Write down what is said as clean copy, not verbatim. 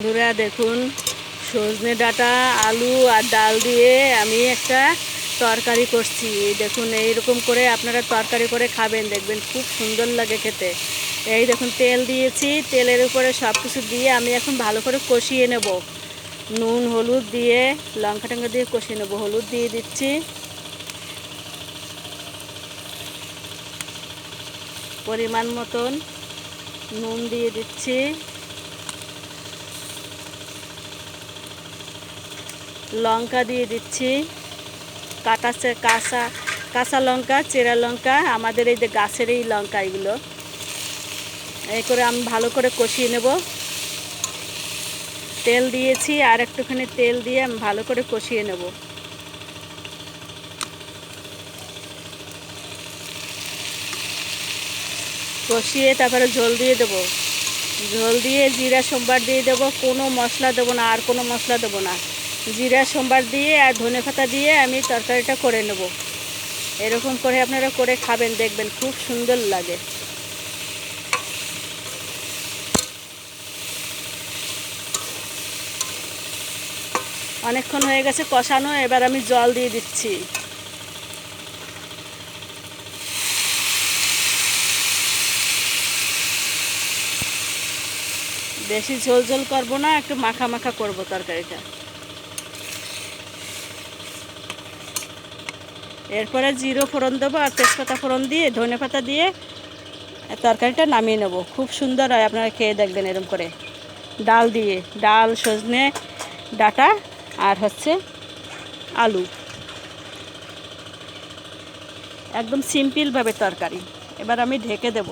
বন্ধুরা দেখুন, সজনে ডাঁটা আলু আর ডাল দিয়ে আমি একটা তরকারি করছি। দেখুন এইরকম করে আপনারা তরকারি করে খাবেন, দেখবেন খুব সুন্দর লাগে খেতে। এই দেখুন তেল দিয়েছি, তেলের উপরে সব কিছু দিয়ে আমি এখন ভালো করে কষিয়ে নেব। নুন হলুদ দিয়ে লঙ্কা টঙ্কা দিয়ে কষিয়ে নেব। হলুদ দিয়ে দিচ্ছি, পরিমাণ মতন নুন দিয়ে দিচ্ছি, লঙ্কা দিয়ে দিচ্ছি, কাঁচা কাঁচা লঙ্কা, চেরা লঙ্কা, আমাদের এই যে গাছের এই লঙ্কা, এগুলো এই করে আমি ভালো করে কষিয়ে নেব। তেল দিয়েছি, আর একটুখানি তেল দিয়ে আমি ভালো করে কষিয়ে নেব। কষিয়ে তারপরে ঝোল দিয়ে দেবো। ঝোল দিয়ে জিরা সম্বার দিয়ে দেবো। কোনো মশলা দেবো না, আর কোনো মশলা দেবো না। জিরা সম্বার দিয়ে আর ধনেপাতা দিয়ে আমি তরকারিটা করে নেব। এরকম করে আপনারা করে খাবেন, দেখবেন খুব সুন্দর লাগে। অনেকক্ষণ হয়ে গেছে কষানো, এবার আমি জল দিয়ে দিচ্ছি। বেশি ঝোল ঝোল করবো না, একটু মাখা মাখা করবো তরকারিটা। এরপরে জিরো ফোড়ন দেবো আর তেজপাতা ফোড়ন দিয়ে ধনেপাতা দিয়ে তরকারিটা নামিয়ে নেব। খুব সুন্দর হয়, আপনারা খেয়ে দেখবেন এরকম করে। ডাল দিয়ে, ডাল সজনে ডাঁটা আর হচ্ছে আলু, একদম সিম্পলভাবে তরকারি। এবার আমি ঢেকে দেব।